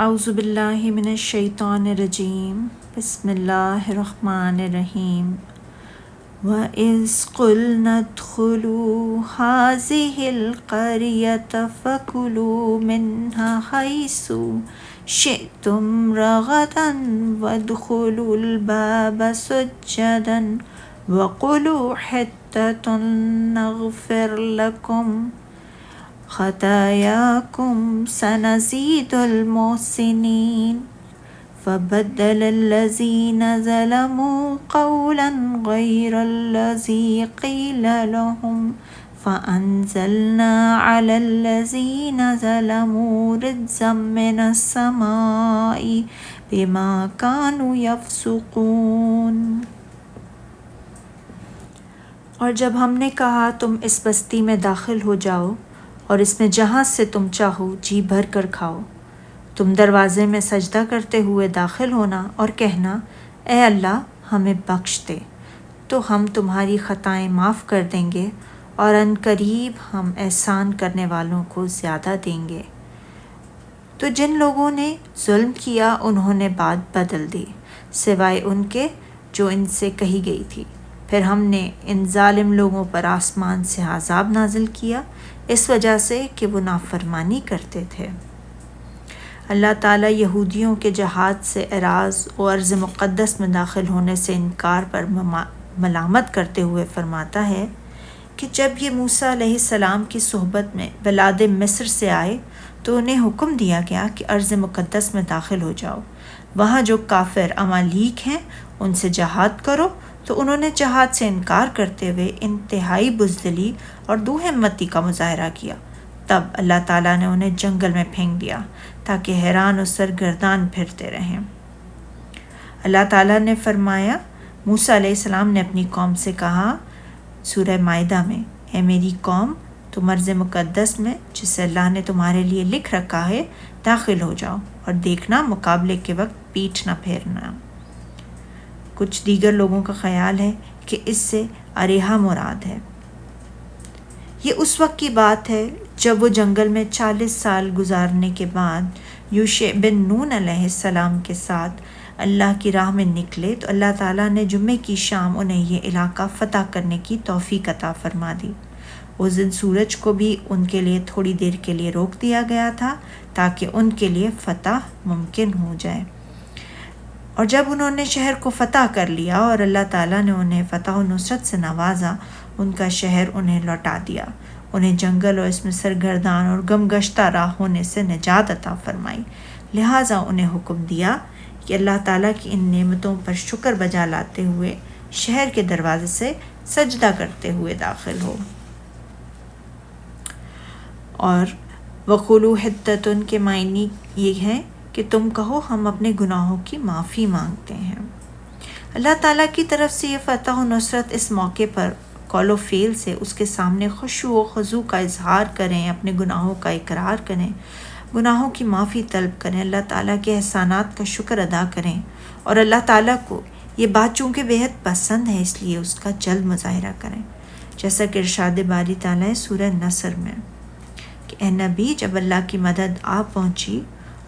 اعوذ باللہ من الشیطان الرجیم بسم اللہ الرحمن الرحیم وَإِذْ قُلْنَا ادْخُلُوا هَٰذِهِ الْقَرْيَةَ فَكُلُوا مِنْهَا حَيْثُ شِئْتُمْ رَغَدًا وَادْخُلُوا الْبَابَ سُجَّدًا وَقُولُوا حِطَّةٌ نَغْفِرْ لَكُمْ خطاياكم سنزيد المحسنين فبدل الذين ظلموا قولا غير الذي قيل لهم فأنزلنا على الذين ظلموا رجزا من السماء بما كانوا يفسقون۔ اور جب ہم نے کہا تم اس بستی میں داخل ہو جاؤ اور اس میں جہاں سے تم چاہو جی بھر کر کھاؤ، تم دروازے میں سجدہ کرتے ہوئے داخل ہونا اور کہنا اے اللہ ہمیں بخش دے تو ہم تمہاری خطائیں معاف کر دیں گے اور ان قریب ہم احسان کرنے والوں کو زیادہ دیں گے۔ تو جن لوگوں نے ظلم کیا انہوں نے بات بدل دی سوائے ان کے جو ان سے کہی گئی تھی، پھر ہم نے ان ظالم لوگوں پر آسمان سے عذاب نازل کیا اس وجہ سے کہ وہ نافرمانی کرتے تھے۔ اللہ تعالیٰ یہودیوں کے جہاد سے اعراض و ارض مقدس میں داخل ہونے سے انکار پر ملامت کرتے ہوئے فرماتا ہے کہ جب یہ موسیٰ علیہ السلام کی صحبت میں بلاد مصر سے آئے تو انہیں حکم دیا گیا کہ ارض مقدس میں داخل ہو جاؤ، وہاں جو کافر امالیک ہیں ان سے جہاد کرو، تو انہوں نے جہاد سے انکار کرتے ہوئے انتہائی بزدلی اور دو ہمتی کا مظاہرہ کیا۔ تب اللہ تعالیٰ نے انہیں جنگل میں پھینک دیا تاکہ حیران و سرگردان پھرتے رہیں۔ اللہ تعالیٰ نے فرمایا، موسیٰ علیہ السلام نے اپنی قوم سے کہا سورہ مائدہ میں، اے میری قوم تم ارض مقدس میں جسے اللہ نے تمہارے لیے لکھ رکھا ہے داخل ہو جاؤ اور دیکھنا مقابلے کے وقت پیٹھ نہ پھیرنا۔ کچھ دیگر لوگوں کا خیال ہے کہ اس سے اریحا مراد ہے۔ یہ اس وقت کی بات ہے جب وہ جنگل میں 40 سال گزارنے کے بعد یوشع بن نون علیہ السلام کے ساتھ اللہ کی راہ میں نکلے تو اللہ تعالیٰ نے جمعے کی شام انہیں یہ علاقہ فتح کرنے کی توفیق عطا فرما دی۔ اس دن سورج کو بھی ان کے لیے تھوڑی دیر کے لیے روک دیا گیا تھا تاکہ ان کے لیے فتح ممکن ہو جائے۔ اور جب انہوں نے شہر کو فتح کر لیا اور اللہ تعالیٰ نے انہیں فتح و نصرت سے نوازا، ان کا شہر انہیں لوٹا دیا، انہیں جنگل اور اس میں سرگردان اور غم گشتہ راہ ہونے سے نجات عطا فرمائی، لہٰذا انہیں حکم دیا کہ اللہ تعالیٰ کی ان نعمتوں پر شکر بجا لاتے ہوئے شہر کے دروازے سے سجدہ کرتے ہوئے داخل ہو۔ اور وَقُولُوا حِطَّةٌ کے معنی یہ ہیں کہ تم کہو ہم اپنے گناہوں کی معافی مانگتے ہیں۔ اللہ تعالیٰ کی طرف سے یہ فتح و نصرت اس موقع پر قول و فعل سے اس کے سامنے خشوع و خضوع کا اظہار کریں، اپنے گناہوں کا اقرار کریں، گناہوں کی معافی طلب کریں، اللہ تعالیٰ کے احسانات کا شکر ادا کریں، اور اللہ تعالیٰ کو یہ بات چونکہ بیحد پسند ہے اس لیے اس کا جلد مظاہرہ کریں، جیسا کہ ارشاد باری تعالیٰ سورہ نصر میں کہ اے نبی جب اللہ کی مدد آ پہنچی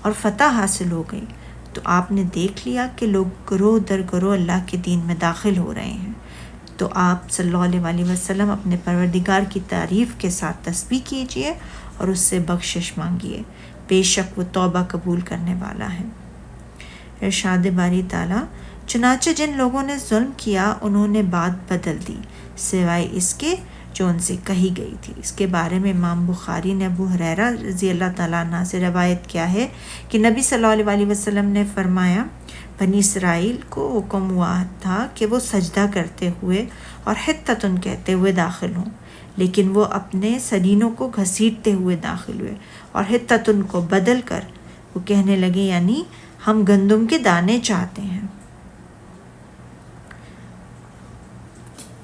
اور فتح حاصل ہو گئی تو آپ نے دیکھ لیا کہ لوگ گروہ در گروہ اللہ کے دین میں داخل ہو رہے ہیں، تو آپ صلی اللہ علیہ وسلم اپنے پروردگار کی تعریف کے ساتھ تسبیح کیجئے اور اس سے بخشش مانگیے، بے شک وہ توبہ قبول کرنے والا ہے۔ ارشاد باری تعالیٰ، چنانچہ جن لوگوں نے ظلم کیا انہوں نے بات بدل دی سوائے اس کے جو ان سے کہی گئی تھی۔ اس کے بارے میں امام بخاری نے ابو ہریرہ رضی اللہ تعالیٰ عنہ سے روایت کیا ہے کہ نبی صلی اللہ علیہ وسلم نے فرمایا، بنی اسرائیل کو حکم ہوا تھا کہ وہ سجدہ کرتے ہوئے اور حطتن کہتے ہوئے داخل ہوں، لیکن وہ اپنے سرینوں کو گھسیٹتے ہوئے داخل ہوئے اور حطتن کو بدل کر وہ کہنے لگے یعنی ہم گندم کے دانے چاہتے ہیں۔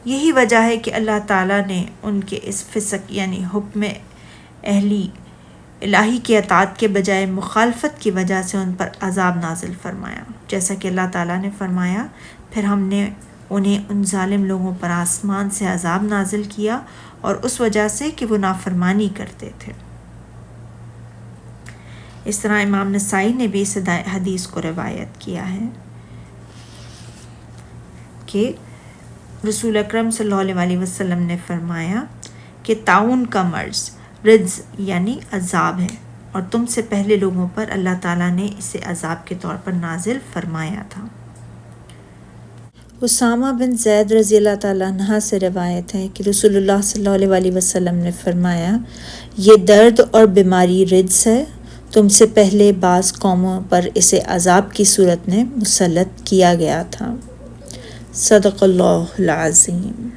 یہی وجہ ہے کہ اللہ تعالیٰ نے ان کے اس فسق یعنی حکم الہی کی اطاعت کے بجائے مخالفت کی وجہ سے ان پر عذاب نازل فرمایا، جیسا کہ اللہ تعالیٰ نے فرمایا، پھر ہم نے انہیں ان ظالم لوگوں پر آسمان سے عذاب نازل کیا اور اس وجہ سے کہ وہ نافرمانی کرتے تھے۔ اس طرح امام نسائی نے بھی اس حدیث کو روایت کیا ہے کہ رسول اکرم صلی اللہ علیہ وسلم نے فرمایا کہ طاعون کا مرض رجز یعنی عذاب ہے، اور تم سے پہلے لوگوں پر اللہ تعالیٰ نے اسے عذاب کے طور پر نازل فرمایا تھا۔ اسامہ بن زید رضی اللہ تعالیٰ عنہ سے روایت ہے کہ رسول اللہ صلی اللہ علیہ وسلم نے فرمایا، یہ درد اور بیماری رجز ہے، تم سے پہلے بعض قوموں پر اسے عذاب کی صورت میں مسلط کیا گیا تھا۔ صدق اللہ العظیم۔